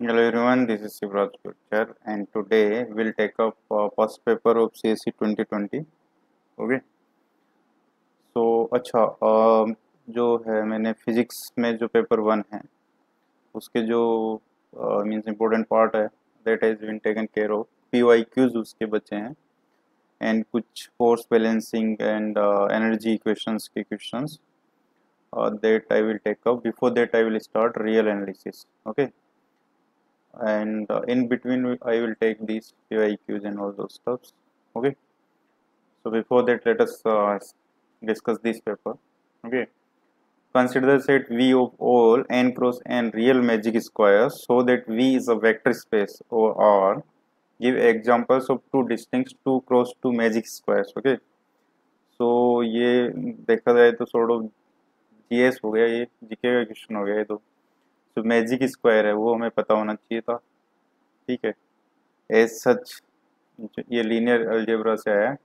Hello everyone, this is Shivraj Gurjar and today we'll take up first paper of CSE 2020. Okay, so अच्छा जो है मैंने physics में जो पेपर 1 है उसके जो मीन्स इम्पोर्टेंट पार्ट है that has been taken care of PYQs उसके बचे हैं एंड कुछ force balancing and energy equations के questions that I will take up. Before that I will start real analysis. Okay, and in between I will take these PYQs and all those stuffs. Okay, so before that let us discuss this paper. Okay, consider the set V of all n cross n real magic squares so that V is a vector space or R. Give examples of two distinct 2 cross 2 magic squares. Okay, so ये देखा जाए तो sort of GS हो गया, ये GK का question हो गया ये तो जो मैजिक स्क्वायर है वो हमें पता होना चाहिए था। ठीक है, एज सच ये लीनियर अलजेब्रा से आया,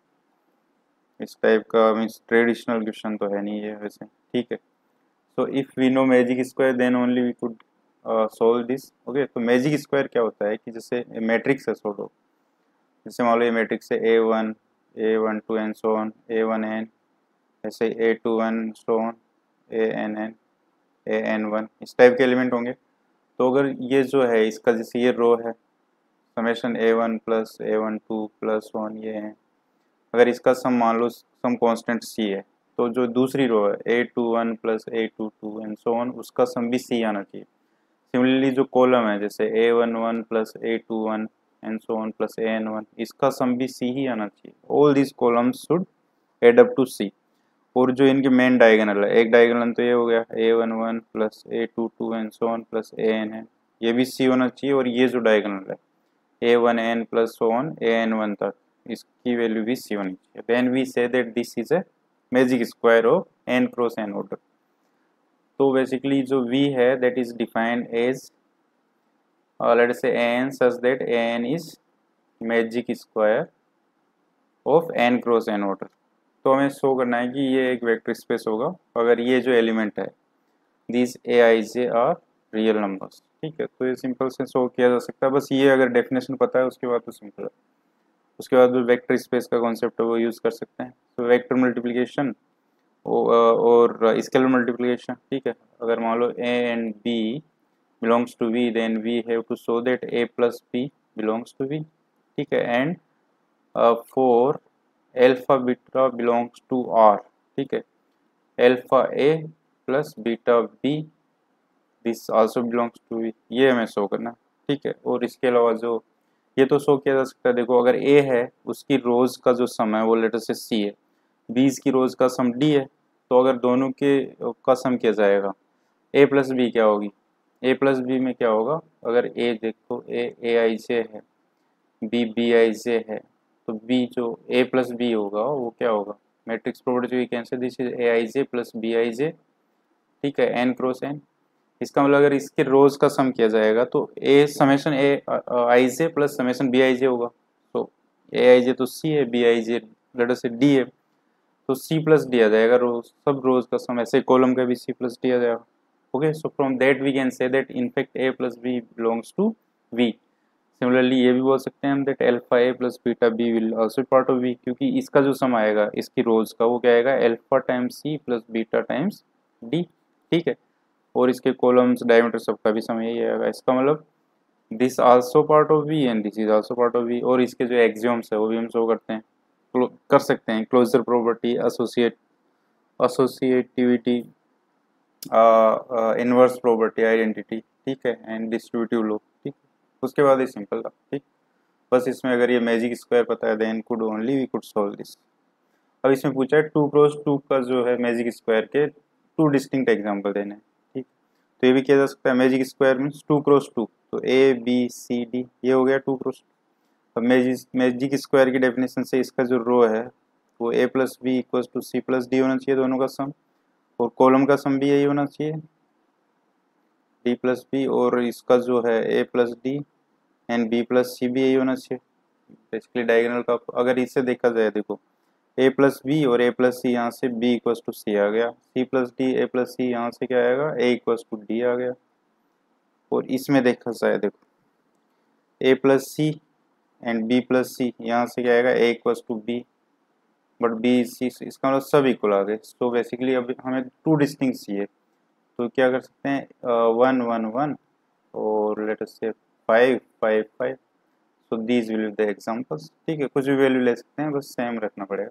इस टाइप का मीन्स ट्रेडिशनल क्वेश्चन तो है नहीं ये वैसे। ठीक है, so if we know magic square then only we could solve this. Okay, तो मैजिक स्क्वायर क्या होता है कि जैसे मैट्रिक्स है सोल्व, जैसे मान लो ये मैट्रिक्स है A1 2 and so on, A1n, ऐसे A2 1 so on, ANn AN1, इस टाइप के एलिमेंट होंगे। तो अगर ये जो है इसका जैसे ये रो है summation A1 plus A12 plus 1 ये है, अगर इसका सम मान लो सम कांस्टेंट C है तो जो दूसरी रो है A21 plus A22 and so on उसका सम भी C आना चाहिए। सिमिलरली जो कॉलम है जैसे A11 plus A21 and so on plus AN1 इसका सम भी C ही आना चाहिए। All this columns should add up to C। और जो इनके मेन डायगोनल है, एक डायगोनल तो ये हो गया A11 plus A22 and so on plus ANN, ये भी C होना चाहिए। और ये जो डायगोनल है A1n plus so on AN1 तक, इसकी वैल्यू भी C होनी चाहिए। Then we say that this is a magic square of n cross n order. तो बेसिकली जो V है that is defined as let us say an such that an is magic square of n cross n order. तो हमें show करना है कि ये एक वेक्टर स्पेस होगा अगर ये जो एलिमेंट है this Aij are real numbers. ठीक है, तो ये सिंपल से शो किया जा सकता है, बस ये अगर डेफिनेशन पता है उसके बाद तो सिंपल है। उसके बाद जो वेक्टर स्पेस का कॉन्सेप्ट है वो यूज़ कर सकते हैं। तो वेक्टर मल्टीप्लिकेशन और स्केलर मल्टीप्लिकेशन। ठीक है, अगर मान लो A and B belongs to V then we have to show that A plus B belongs to V। ठीक है, and for alpha beta belongs to R। ठीक है, alpha A plus beta B this also belongs to V, ये हमें show करना। ठीक है, और इसके अलावा जो ये तो शो किया जा सकता है, देखो अगर A है उसकी रोज का जो सम है वो लेटर से C है, B's की रोज का सम D है, तो अगर दोनों के का सम किया जाएगा A प्लस बी क्या होगी, A प्लस बी में क्या होगा, अगर A देखो A आई जे है, B बी आई जे है, तो B जो A प्लस बी होगा वो क्या होगा, matrix property we can say this is A I J plus B I J. ठीक है, n क्रॉस n, इसका मतलब अगर इसके रोज का सम किया जाएगा तो A summation A I J plus summation B I J होगा। तो ए आई जे तो सी है, बी आई जे लेटर से डी है, तो सी प्लस डी आ जाएगा रोज, सब रोज का सम, ऐसे कॉलम का भी सी प्लस डी आ जाएगा। Okay, so from that we can say that in fact A plus B belongs to V. Similarly ये भी बोल सकते हैं हम that alpha A plus beta B will also part of V, क्योंकि इसका जो सम आएगा इसकी रोज का वो क्या आएगा alpha times C plus beta times D. ठीक है, और इसके कॉलम्स डायमीटर सबका भी सम यही आएगा। इसका मतलब this also part of V and this is also part of V. और इसके जो एक्सियोम्स है वो भी हम शो करते हैं, कर सकते हैं, closure property, associativity, inverse property, identity. ठीक है, एंड डिस्ट्रीब्यूटिव लॉ। ठीक, उसके बाद ये सिंपल था। ठीक, बस इसमें अगर ये मैजिक स्क्वायर पता है then could only we could solve this. अब इसमें पूछा है 2 क्रॉस 2 का जो है मैजिक स्क्वायर के 2 डिस्टिंक्ट एग्जाम्पल देने हैं। ठीक, तो ये भी किया जा सकता है, मैजिक स्क्वायर मीन्स 2 क्रॉस 2, तो ए बी सी डी ये हो गया 2 क्रॉस 2। अब मैजिक स्क्वायर की डेफिनेशन से इसका जो रो है वो A plus B equal to C plus D होना चाहिए, दोनों का सम, और कॉलम का सम भी यही होना चाहिए डी प्लस बी, और इसका जो है A plus D and B plus C भी यही होना चाहिए। बेसिकली डायगोनल का अगर इसे देखा जाए, देखो ए प्लस बी और ए प्लस सी, यहाँ से बी इक्वल टू सी आ गया, C plus D A plus C, यहाँ से क्या आएगा ए इक्वल टू डी आ गया। और इसमें देखा जाए, देखो A plus C and B plus C, यहाँ से क्या आएगा A equals to B, but B C, इसका मतलब सब इक्वल आ गए। तो बेसिकली अब हमें टू डिस्टिंक्ट चाहिए, तो क्या कर सकते हैं, 1 1 1 और लेट अस से 5 5 5। So these will be the examples. ठीक है, कुछ भी वैल्यू ले सकते हैं, बस सेम रखना पड़ेगा।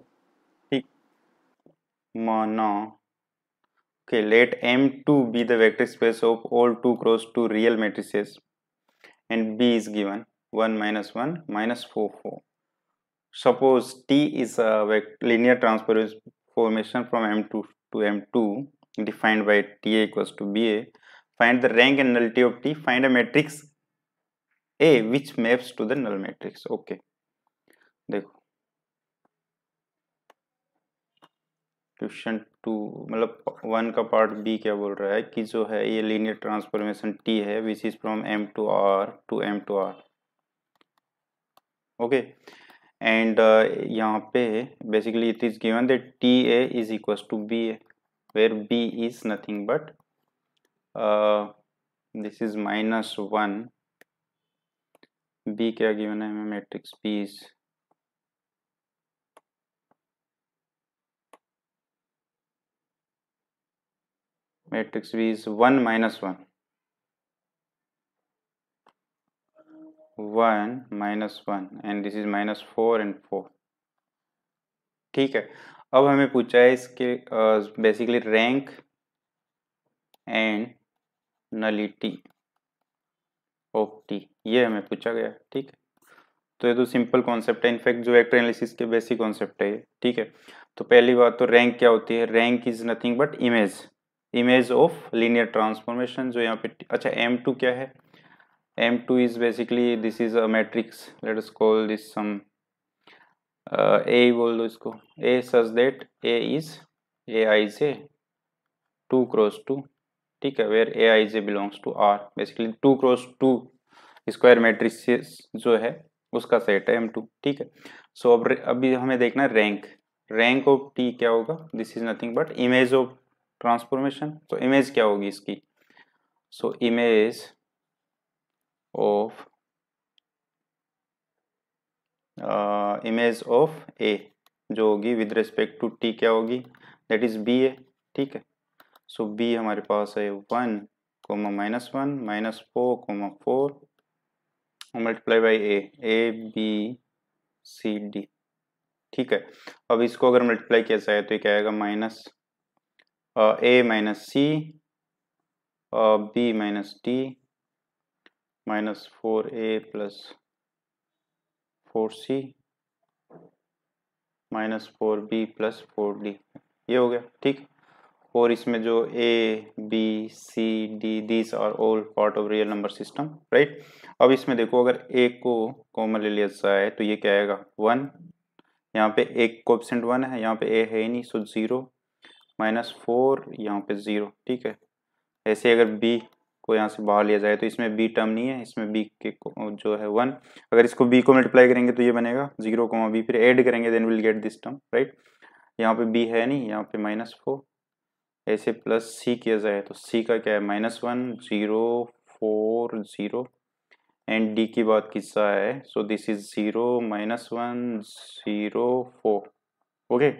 ठीक, माना okay, let M2 be the vector space of all 2 cross 2 real matrices and B is given 1 minus 1 minus 4 4. Suppose T is a linear transformation from M2 to M2 defined by TA equals to BA. Find the rank and nullity of T. Find a matrix A which maps to the null matrix. Okay, देखो question 2 मतलब 1 का part B क्या बोल रहा है कि जो है ये लीनियर ट्रांसफॉर्मेशन टी है which is from M two R to M two R. Okay, and यहाँ पे basically it is given that T A is equal to B A, where B is nothing but this is -1। B क्या given है हमें, matrix B is matrix B is 1 minus 1 minus 1 and this is -4 and 4। ठीक है, अब हमें पूछा है इसके basically rank and nullity of T, ये हमें पूछा गया। ठीक है, तो ये तो सिंपल कॉन्सेप्ट है, इनफैक्ट जो वेक्टर एनालिसिस के बेसिक कॉन्सेप्ट है ये। ठीक है, तो पहली बात तो रैंक क्या होती है, rank is nothing but image of linear transformation. जो यहाँ पे अच्छा M2 क्या है, M2 is basically this is a matrix, let us call this some A बोल दो इसको, A such that A is Aij 2 cross 2। ठीक है, where Aij belongs to R, basically 2 cross 2 square matrix जो है उसका सेट है M2। ठीक है, सो अब अभी हमें देखना है रैंक ऑफ T क्या होगा, this is nothing but image of transformation. तो इमेज क्या होगी इसकी, so image of image of A जो होगी विद रिस्पेक्ट टू टी क्या होगी, दैट इज बी ए। ठीक है, सो बी हमारे पास है 1 comma -1 -4 comma 4 multiply by A B C D. ठीक है, अब इसको अगर मल्टीप्लाई किया जाए तो ये क्या आएगा, A minus C B minus D -4a plus 4c -4b plus 4d, ये हो गया। ठीक, और इसमें जो a b c d these are all part of real number system, right. अब इसमें देखो अगर a को कॉमन ले लिया जाए तो ये क्या आएगा 1, यहाँ पे एक कोएफिशिएंट 1 है, यहाँ पे a है ही नहीं, सो 0 -4 यहाँ पे 0। ठीक है, ऐसे अगर b को यहाँ से बाहर लिया जाए तो इसमें b टर्म नहीं है, इसमें b के जो है 1, अगर इसको b को मल्टीप्लाई करेंगे तो ये बनेगा 0 b, फिर ऐड करेंगे then will get this term, right. यहाँ पे b है नहीं, यहाँ पे -4, ऐसे प्लस c किया जाए तो c का क्या है -1 0 4 0 एंड d की बात की जाए सो दिस इज 0 -1 0 4। ओके,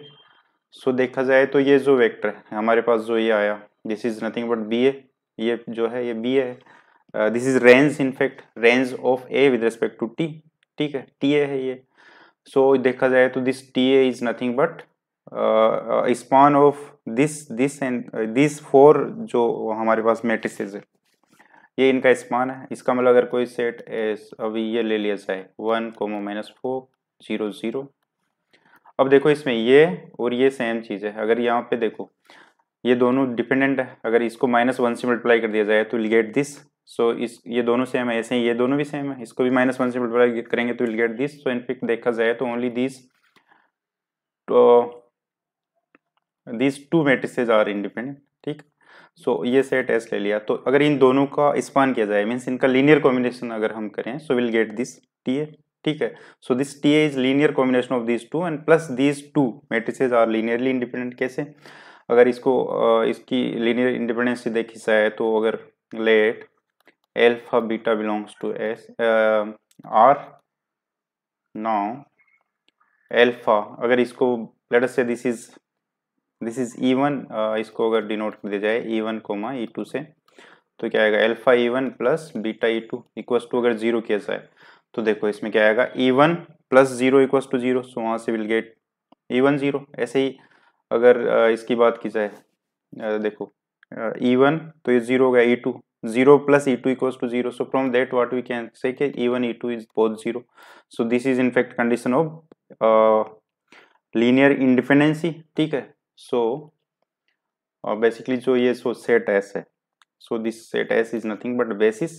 सो देखा जाए तो ये जो वेक्टर है हमारे पास जो ये आया, this is nothing but B A, ये जो है ये बी है, this is range, in fact range of A with respect to T. ठीक है, टी ए है ये, सो देखा जाए तो this T A is nothing but span of this and this 4 जो हमारे पास मैट्रिसेस है, ये इनका स्पान है। इसका मतलब अगर कोई सेट अभी ये ले लिया जाए 1 -4 0 0, अब देखो इसमें ये और ये सेम चीज है, अगर यहाँ पे देखो ये दोनों डिपेंडेंट है, अगर इसको -1 से मल्टीप्लाई कर दिया जाए तो विल गेट दिस, सो इस ये दोनों सेम है, ऐसे ही ये दोनों भी सेम है, इसको भी -1 से मल्टीप्लाई करेंगे तो will get this. So in fact देखा जाए तो only this two matrices are independent. ठीक, सो ये सेट एस ले लिया, तो अगर इन दोनों का स्पान किया जाए मीन्स इनका लीनियर कॉम्बिनेशन अगर हम करें so will get this T A. ठीक है, so this T A is linear combination of this two and plus this two matrices are linearly independent. कैसे, अगर इसको इसकी लीनियर इंडिपेंडेंस देखी जाए तो अगर late alpha beta belongs to S R. Now alpha, अगर इसको let us say this is E1, इसको अगर डिनोट कर दिया जाए E1 कोमा E2 से, तो क्या आएगा alpha E1 plus beta E2 equals to, अगर जीरो किया जाए तो देखो इसमें क्या आएगा E1 plus zero equals to zero, so वहां से विल गेट E1 जीरो। ऐसे ही अगर इसकी बात की जाए, देखो E1 तो ये जीरो हो गया, E2 0 plus E2 equals to 0. So from that what we can say कि E1 E2 is both 0. So this is in fact condition of linear independency, ठीक है। So basically जो ये so set S है, so this set S is nothing but basis,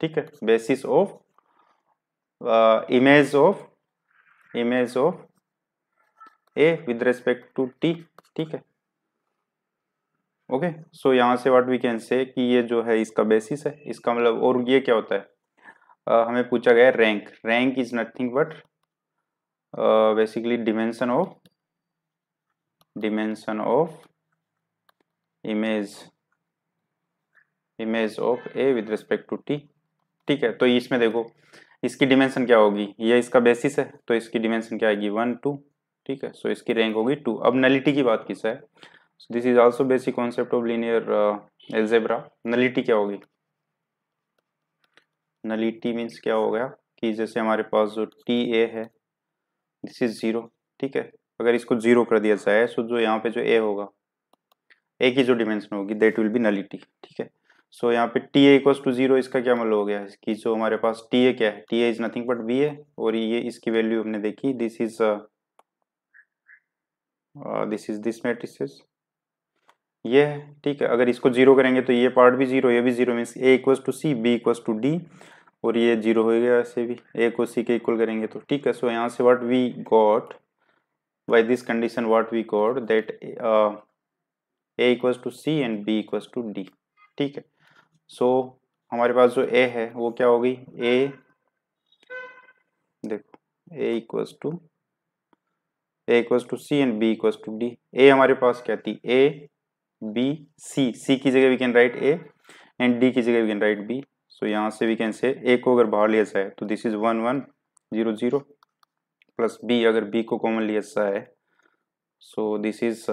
ठीक है, basis of image of A with respect to T, ठीक है। Okay, सो यहाँ से व्हाट वी कैन से कि ये जो है इसका बेसिस है, इसका मतलब, और ये क्या होता है, हमें पूछा गया rank. Rank is nothing but basically dimension of image of A with respect to T, ठीक है। तो इसमें देखो इसकी डिमेंशन क्या होगी, ये इसका बेसिस है तो इसकी डिमेंशन क्या आएगी 1 2, ठीक है। सो इसकी रैंक होगी 2। अब नलिटी की बात की जाए, this is also basic concept of linear algebra. Nullity क्या होगी, नलिटी मीन्स क्या हो गया कि जैसे हमारे पास जो टी ए है दिस इज जीरो, ठीक है। अगर इसको जीरो कर दिया जाए तो जो यहाँ पे जो ए होगा, ए की जो डिमेंशन होगी दैट विल बी नलिटी, ठीक है। सो यहाँ पे T A equals to zero, इसका क्या मतलब हो गया कि जो हमारे पास टी ए क्या है, T A is nothing but B है, और ये इसकी वैल्यू हमने देखी, दिस इज दिस मैट्रिसेस, ये है, ठीक है। अगर इसको जीरो करेंगे तो ये पार्ट भी जीरो, ये भी zero, means A equals to C, B equals to D, और ये जीरो हो गया ऐसे भी, ए को सी के इक्वल करेंगे तो, ठीक है। सो यहाँ से what we got by this condition, what we got that A equals to C and B equals to D, ठीक है। सो हमारे पास जो ए है वो क्या होगी, ए, देखो A equals to C and B equals to D. A हमारे पास क्या थी, ए बी सी, सी की जगह we can write A and D की जगह we can write B. So यहाँ से वी कैन से ए को अगर बाहर लिया जाए तो दिस इज 1 1 0 0 प्लस बी, अगर बी को कॉमन लिया जाए सो दिस इज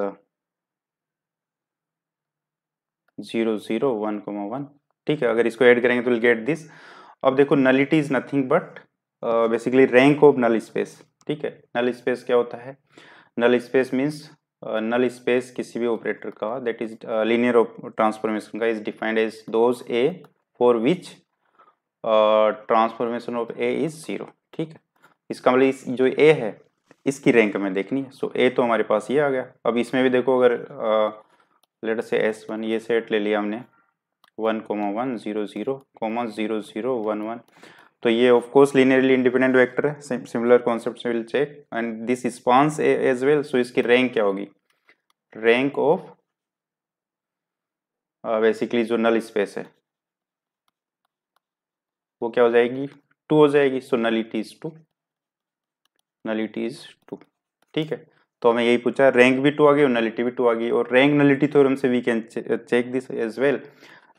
0 0 1 1, ठीक है। अगर इसको ऐड करेंगे तो विल गेट दिस। अब देखो nullity is nothing but basically rank of null space, ठीक है। नल स्पेस क्या होता है, null space means null space किसी भी ऑपरेटर का दैट इज लीनियर ट्रांसफॉर्मेशन का is defined as those A for which transformation of A is zero, ठीक है। इसका मतलब इस जो ए है इसकी रैंक हमें देखनी है। सो ए तो हमारे पास ये आ गया। अब इसमें भी देखो, अगर लेट अस से S1 ये सेट ले लिया हमने 1 1 0 0 0 0 1 1, तो ये of course linearly independent vector है। Similar concepts will check and this spans as well. So इसकी रैंक क्या होगी, रैंक ऑफ बेसिकली जो नल स्पेस है वो क्या हो जाएगी, 2 हो जाएगी। सो नलिटी इज 2, ठीक है। तो हमें यही पूछा, रैंक भी 2 आ गई और नलिटी भी 2 आ गई, और रैंक नलिटी थ्योरम से we can check this as well.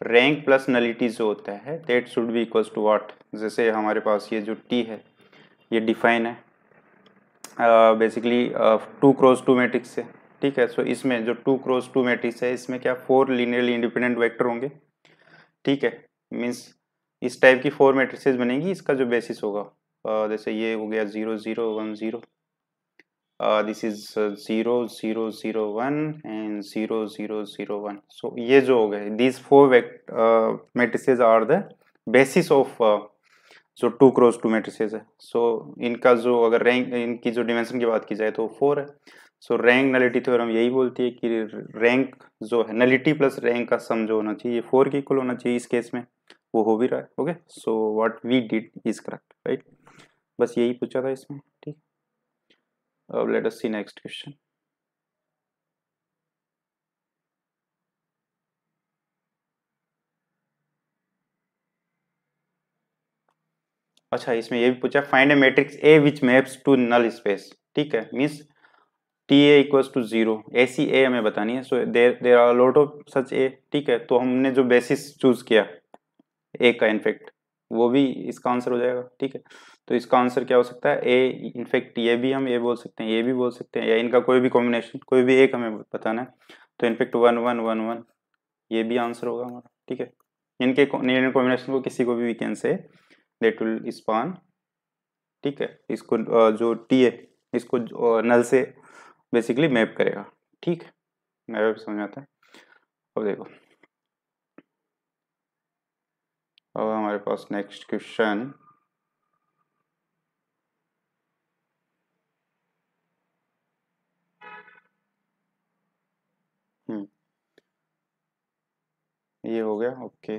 Rank plus nullity जो होता है that should be equals to what, जैसे हमारे पास ये जो टी है ये डिफाइन है बेसिकली 2 क्रॉस 2 मैट्रिक्स से, ठीक है। सो इसमें जो 2 क्रॉस 2 मैट्रिक्स है इसमें क्या 4 लीनियरली इंडिपेंडेंट वेक्टर होंगे, ठीक है। मीन्स इस टाइप की 4 मैट्रिसेस बनेगी, इसका जो बेसिस होगा जैसे ये हो गया 0 0 1 0, दिस इज 0 0 0 1 एंड 0 0 0 1। सो ये जो हो गए these 4 matrices are the basis of जो 2 क्रॉस 2 मैट्रिसेस है। सो इनका जो अगर रैंक, इनकी जो डिमेंशन की बात की जाए तो 4 है। सो रैंक नलिटी थ्योरम यही बोलती है कि रैंक जो है नलिटी प्लस रैंक का सम जो होना चाहिए 4 के इक्वल होना चाहिए। इस केस में वो हो भी रहा है। Okay, so what we did is correct, right. बस यही पूछा था इसमें, ठीक। अब let us see next question. अच्छा, इसमें ये भी पूछा find a matrix A which maps to null space, ठीक है। Means T A equals to 0, ऐसी ए हमें बतानी है। So there are lot of such A, ठीक है। तो हमने जो बेसिस चूज किया ए का इनफेक्ट, वो भी इसका आंसर हो जाएगा। ठीक है, तो इसका आंसर क्या हो सकता है, ए इनफेक्ट, ये भी हम ए बोल सकते हैं, ये भी बोल सकते हैं, या इनका कोई भी कॉम्बिनेशन, कोई भी एक हमें बताना है। तो इनफेक्ट 1 1 1 1 ये भी आंसर होगा हमारा। ठीक है, इनके कॉम्बिनेशन को किसी को भी we can say that will span. ठीक है, इसको जो टी है इसको नल से बेसिकली मैप करेगा। ठीक है, मैप समझ में आता है। अब देखो, अब हमारे पास नेक्स्ट क्वेश्चन, ये हो गया ओके।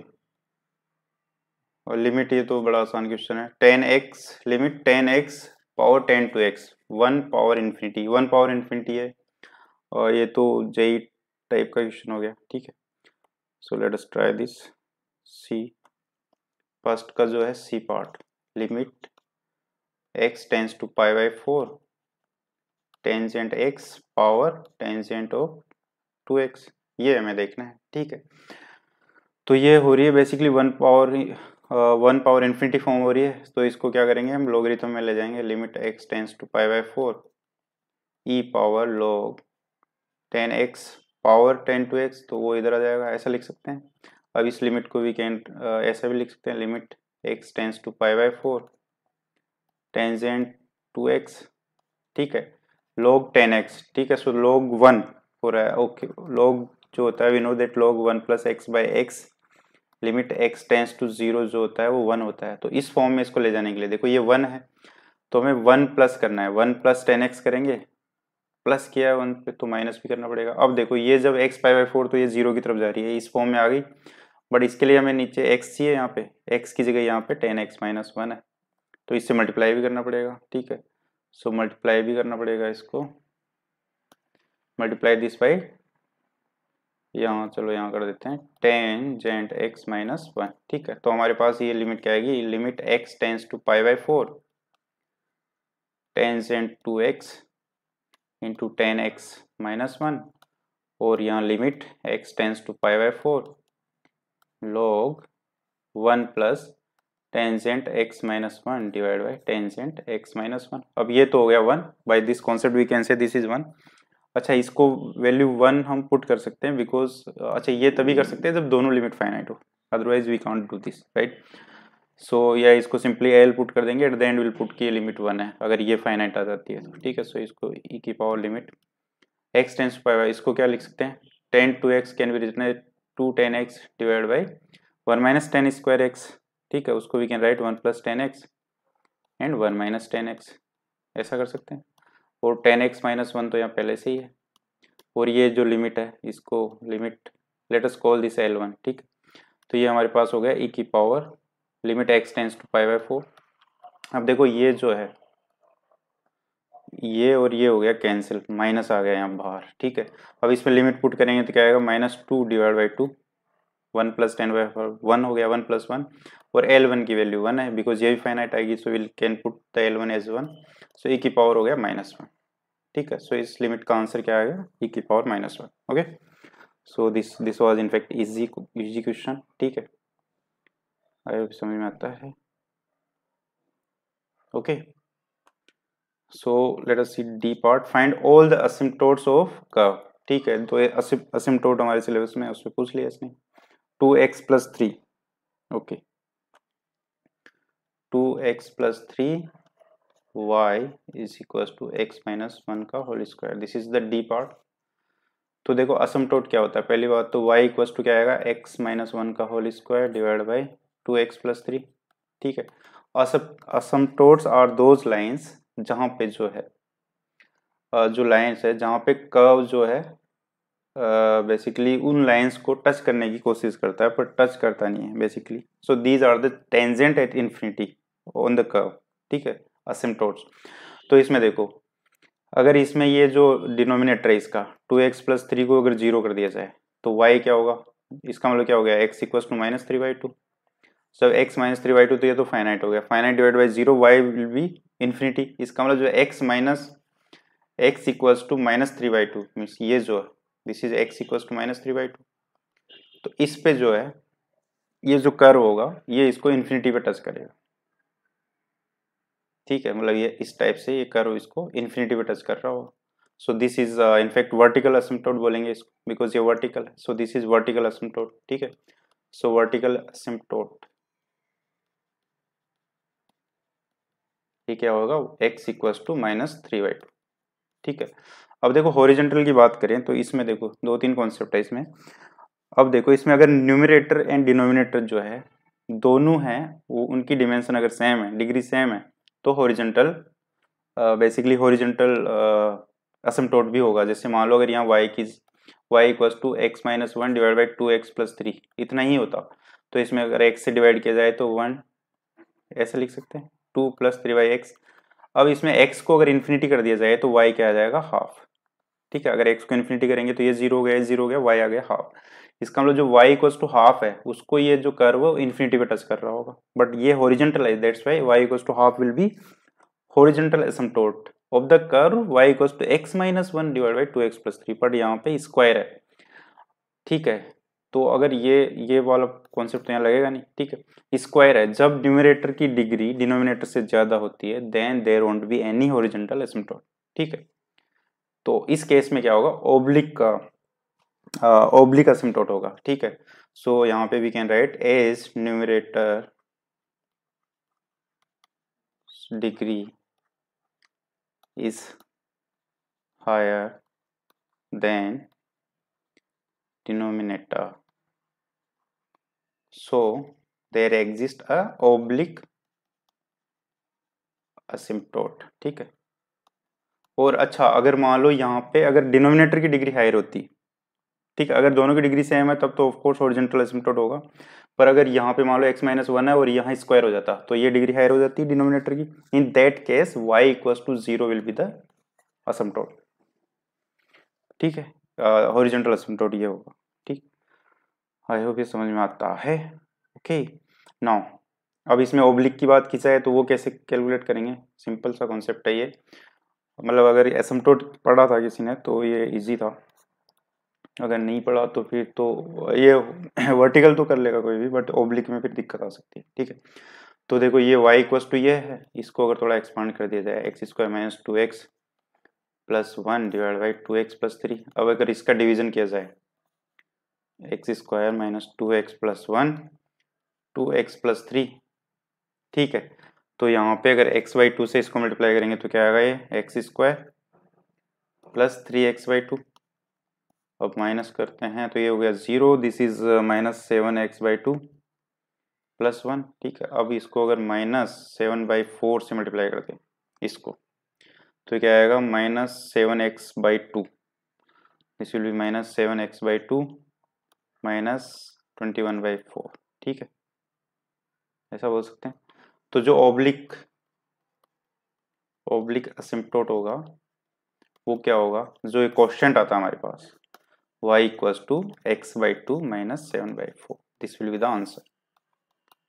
और लिमिट, ये तो बड़ा आसान क्वेश्चन है, 10x, limit 10x power 10 to x, 1 power infinity, 1 power infinity है, और ये तो जेई टाइप का क्वेश्चन हो गया। ठीक है, so let us try this. See, first का जो है C part, limit x tends to pi by 4 tangent x power tangent of 2x, ये हमें देखना है। ठीक है, तो ये हो रही है बेसिकली 1 पावर इन्फिनिटी फॉर्म हो रही है, तो इसको क्या करेंगे हम, लॉगरिथम में ले जाएंगे, limit x tends to pi by 4 e power log 10x power 10 to x, तो वो इधर आ जाएगा, ऐसा लिख सकते हैं। अब इस लिमिट को वी कैन ऐसा भी लिख सकते हैं, limit x tends to pi by 4 tangent to x। ठीक है, log 10x, ठीक है, सो log 1 हो रहा है। ओके, log जो होता है we know that log 1 plus x by x, limit x tends to 0 जो होता है वो 1 होता है। तो इस फॉर्म में इसको ले जाने के लिए, देखो ये 1 है तो हमें 1 प्लस करना है, 1 प्लस 10x करेंगे, प्लस किया है 1 पे तो माइनस भी करना पड़ेगा। अब देखो ये जब x पाई बाई 4 तो ये 0 की तरफ जा रही है, इस फॉर्म में आ गई, बट इसके लिए हमें नीचे x चाहिए, यहाँ पे x की जगह यहाँ पे 10x माइनस 1 है, तो इससे मल्टीप्लाई भी करना पड़ेगा। ठीक है, सो मल्टीप्लाई भी करना पड़ेगा इसको, मल्टीप्लाई दिस बाई, यहाँ चलो यहाँ कर देते हैं टेंजेंट x माइनस 1। ठीक है, तो हमारे पास ये लिमिट क्या आएगी, limit x tends to pi by 4 tangent to x into 10x minus 1, और यहाँ limit x tends to pi by 4 log 1 plus tangent x minus 1 divide by tangent x minus 1। अब ये तो हो गया 1, by this concept we can say this is 1। अच्छा, इसको value 1 हम पुट कर सकते हैं बिकॉज, अच्छा ये तभी कर सकते हैं जब दोनों लिमिट फाइनाइट हो, otherwise we can't do this, right. So या इसको सिंपली एल पुट कर देंगे, at the end will put की लिमिट 1 है अगर ये फाइनाइट आ जाती है तो। ठीक है, सो इसको ई की power limit x tends to pi, इसको क्या लिख सकते हैं, 10 to x can be written 2 10x divide by 1 minus 10 square x। ठीक है, उसको we can write 1 plus 10x and 1 minus 10x, ऐसा कर सकते हैं। और 10x माइनस 1 तो यहाँ पहले से ही है, और ये जो लिमिट है इसको limit let us call this L1। ठीक, तो ये हमारे पास हो गया e की power limit x tends to pi by 4। अब देखो ये जो है ये और ये हो गया कैंसिल, माइनस आ गया यहाँ बाहर। ठीक है, अब इसमें लिमिट पुट करेंगे तो क्या आएगा, minus 2 divide by 2, 1 plus 10 by 1 हो गया, 1 प्लस 1, और L1 की वैल्यू 1 है बिकॉज ये भी फाइनाइट आएगी, so will can put the L1 as 1, सो e की पावर हो गया -1। ठीक है, सो इस लिमिट का आंसर क्या आएगा, e की power -1। Okay, so this was in fact easy question. ठीक है, आई समझ में आता है। Okay, so let us see D part, find all the asymptotes of curve. ठीक है, तो असिम्पटोट हमारे सिलेबस में उसमें पूछ लिया इसने, 2x plus 3। Okay, 2x plus 3 y is equal to x minus 1 का whole square, this is the D part. तो देखो असमटोट क्या होता है, पहली बात तो y इक्वल टू क्या आएगा, x माइनस 1 का whole square divide by 2x plus 3। ठीक है, असमटोट्स आर दोज लाइंस जहाँ पे जो है जो लाइंस है जहाँ पे कर्व जो है बेसिकली उन लाइंस को टच करने की कोशिश करता है पर टच करता नहीं है basically, so these are the tangent at infinity on the curve. ठीक है, असिम्पटोट्स। तो इसमें देखो, अगर इसमें ये जो डिनोमिनेटर है इसका 2x प्लस 3 को अगर 0 कर दिया जाए तो y क्या होगा, इसका मतलब क्या हो गया, x इक्वल टू -3/2। सब x -3/2, तो ये तो फाइनाइट हो गया, finite divide by 0, y will be infinity. इसका मतलब जो x इक्वल टू -3/2 मीन्स ये जो है this is x equal to -3/2। तो इस पे जो है ये जो कर्व होगा ये इसको इन्फिनिटी पे टच करेगा, ठीक है, मतलब ये इस टाइप से ये कर्व इसको इन्फिनिटी पे टच कर रहा होगा। So this is in fact vertical asymptote बोलेंगे इसको, बिकॉज ये वर्टिकल है, so this is vertical asymptote, ठीक है। सो वर्टिकल असिम्पटोट ये क्या होगा, x इक्वल्स टू -3/2, ठीक है। अब देखो हॉरिजेंटल की बात करें तो इसमें देखो दो तीन कॉन्सेप्ट है इसमें। अब देखो इसमें अगर न्यूमरेटर एंड डिनोमिनेटर जो है दोनों हैं, वो उनकी डिमेंशन अगर सेम है, डिग्री सेम है, तो हॉरिजेंटल बेसिकली हॉरिजेंटल असिम्पटोट भी होगा। जैसे मान लो अगर यहाँ y equals to x-1 divide by 2x+3 इतना ही होता, तो इसमें अगर x से डिवाइड किया जाए तो 1 ऐसे लिख सकते हैं, 2+3/x। अब इसमें x को अगर इन्फिनिटी कर दिया जाए तो y क्या आ जाएगा, हाफ, ठीक है। अगर x को इन्फिनिटी करेंगे तो ये 0 हो गया, 0 हो गया, y आ गया हाफ। इसका मतलब जो y इक्वल्स टू हाफ है उसको ये जो कर्व इन्फिनिटी पे टच कर रहा होगा, बट ये हॉरिजेंटल है, that's why y equals to half will be horizontal asymptote of the curve y equals to x-1 divide by 2x+3, but यहाँ पे स्क्वायर है, ठीक है। तो अगर ये वाला कॉन्सेप्ट तो यहाँ लगेगा नहीं, ठीक है। स्क्वायर है, जब न्यूमरेटर की डिग्री डिनोमिनेटर से ज्यादा होती है then there won't be any horizontal asymptote, ठीक है। तो इस केस में क्या होगा, ओब्लिक का ओब्लिक एसिम्पटोट होगा, ठीक है। सो यहाँ पे we can write as numerator degree is higher than denominator, so there exists a oblique asymptote, ठीक है। और अच्छा अगर मान लो यहाँ पे अगर डिनोमिनेटर की डिग्री हायर होती, ठीक है, अगर दोनों की डिग्री सेम है तब तो ऑफ कोर्स हॉरिजॉन्टल एसिम्पटोट होगा, पर अगर यहाँ पे मान लो x-1 है और यहाँ स्क्वायर हो जाता तो ये डिग्री हायर हो जाती है डिनोमिनेटर की, in that case y equals to 0 will be the asymptote, ठीक है। हॉरिजॉन्टल एसिम्पटोट ये होगा, ठीक। आई होप ये समझ में आता है, ओके। नाउ अब इसमें ओब्लिक की बात की जाए तो वो कैसे कैलकुलेट करेंगे, सिंपल सा कॉन्सेप्ट है ये। मतलब अगर एसिम्पटोट पढ़ा था किसी ने तो ये इजी था, अगर नहीं पढ़ा तो फिर तो ये वर्टिकल तो कर लेगा कोई भी, बट ओब्लिक में फिर दिक्कत आ सकती है, ठीक है। तो देखो ये y इक्वल्स टू ये है, इसको अगर थोड़ा एक्सपांड कर दिया जाए x² - 2x+1 divide by 2x+3। अब अगर इसका डिवीजन किया जाए x² - 2x+1 2x+3, ठीक है। तो यहाँ पे अगर x/2 से इसको मल्टीप्लाई करेंगे तो क्या आएगा, ये x² प्लस 3x/2। अब माइनस करते हैं तो ये हो गया 0, दिस इज -7x/2 प्लस 1, ठीक है। अब इसको अगर -7/4 से मल्टीप्लाई करते हैं इसको तो क्या आएगा, -7x/2, this will B -7x/2 -21/4, ठीक है, ऐसा बोल सकते हैं। तो जो ओब्लिक असिम्पटोट होगा वो क्या होगा, जो एक कोएफिशिएंट आता है हमारे पास y equals to x/2 -7/4, this will be the answer.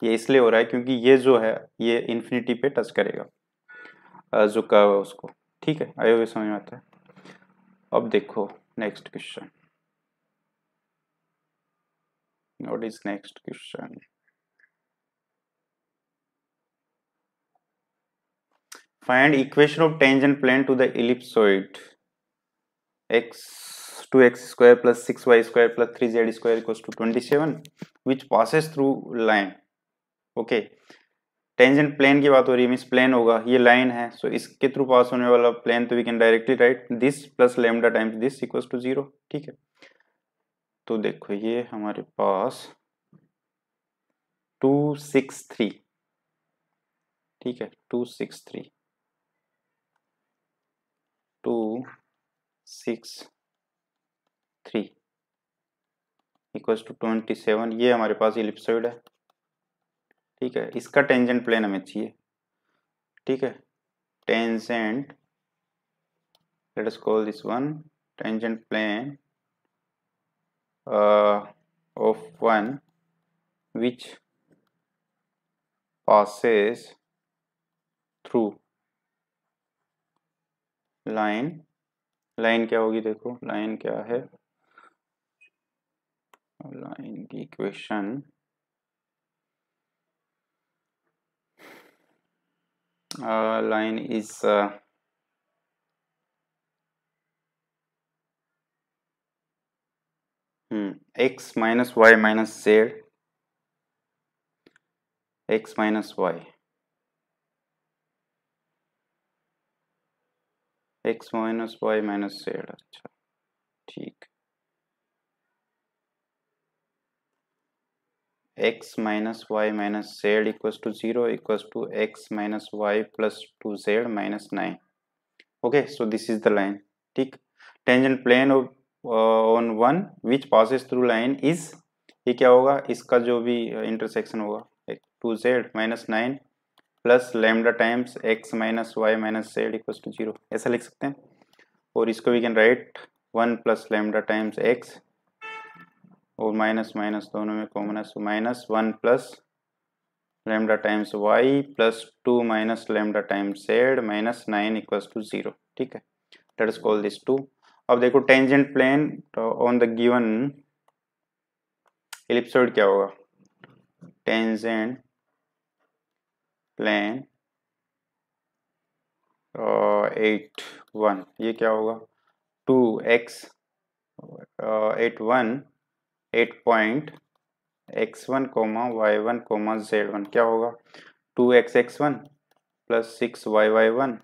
ये इसलिए हो रहा है क्योंकि ये जो है ये इन्फिनिटी पे टच करेगा, जो कर्व है उसको, ठीक है। आयो ये समझ में आता है। अब देखो next question, what is next question, find equation of tangent plane to the ellipsoid x² plus 6y² plus 3z² equals to 27 which passes through line, okay. Tangent plane की बात हो रही है, मींस प्लेन होगा, ये लाइन है, सो इसके through pass होने वाला प्लेन, तो we can directly write this plus lambda times this equals to 0, ठीक है। तो देखो ये हमारे पास 263, ठीक है, 263 इक्वल्स टू 27, ये हमारे पास इलिप्सॉइड है, ठीक है। इसका टेंजेंट प्लेन हमें चाहिए, ठीक है। Tangent, let us call this one tangent plane of one which passes through line, line क्या होगी, देखो लाइन क्या है, लाइन की equation line is x minus y minus z, x minus y, x minus y minus z। अच्छा ठीक, x minus y minus z equals to 0 equals to x minus y plus 2z minus 9। okay, so this is the line। ठीक, tangent plane of on one which passes through line is, ये क्या होगा, इसका जो भी intersection होगा 2z minus 9 plus lambda times x minus y minus z equals to 0, ऐसा लिख सकते हैं। और इसको we can write 1 plus lambda times x, और माइनस माइनस दोनों में कॉमन है, so minus 1 plus lambda times y plus 2 minus lambda times z minus 9 equals to 0। ठीक है, लेट अस कॉल दिस 2। अब देखो tangent plane on the given ellipsoid क्या होगा, टेंजेंट प्लेन 8 1, ये क्या होगा 2x 8 1 8 point x1 coma y1 coma z1 क्या होगा 2x x1 plus 6 y1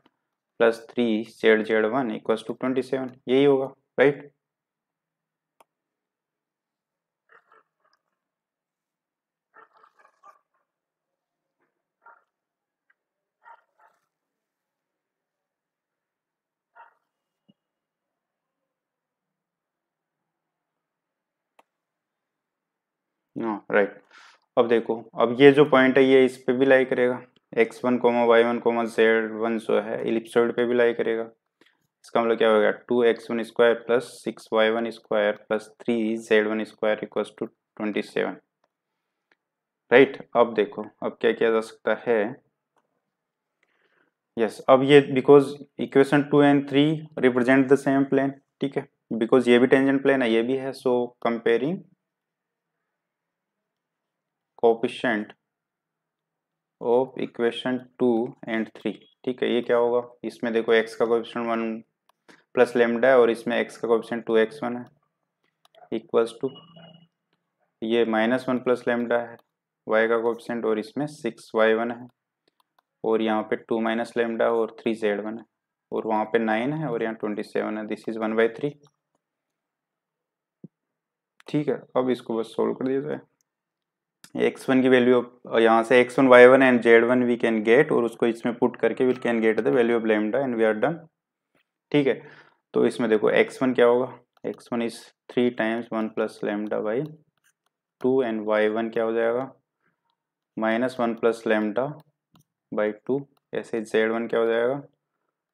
plus 3 z1 equals to 27, यही होगा राइट। हाँ राइट, अब देखो, अब ये जो पॉइंट है ये इस पे भी लाई करेगा, x1 coma y1 coma z1 जो है इलिप्सॉइड पे भी लाई करेगा। इसका मतलब क्या होगा 2x1 square plus 6y1 square plus 3z1 square equals to 27 right. अब देखो अब क्या किया जा सकता है, यस अब ये because equation 2 and 3 represent the same plane, ठीक है, बिकॉज ये भी टेंजेंट प्लेन है ये भी है, सो comparing coefficient of equation 2 and 3, ठीक है, ये क्या होगा, इसमें देखो x का कोएफिशिएंट 1 प्लस लेमडा है और इसमें x का कोएफिशिएंट 2x1 है इक्वल्स टू, ये -1 प्लस लेमडा है y का कोएफिशिएंट और इसमें 6y1 है और यहाँ पे 2 माइनस लेमडा और 3z1 है और वहाँ पे 9 है और यहाँ 27 है, दिस इज 1/3। ठीक है, अब इसको बस सोल्व कर दिया जाए, x1 की वैल्यू यहाँ से x1 y1 and z1 we can gate और उसको इसमें पुट करके we can get the value of lambda and we are done. ठीक है, तो इसमें देखो x1 क्या होगा, x1 is 3 times 1 plus lambda by 2 and y1 क्या हो जाएगा -1 प्लस लेमडा बाई 2, ऐसे z1 क्या हो जाएगा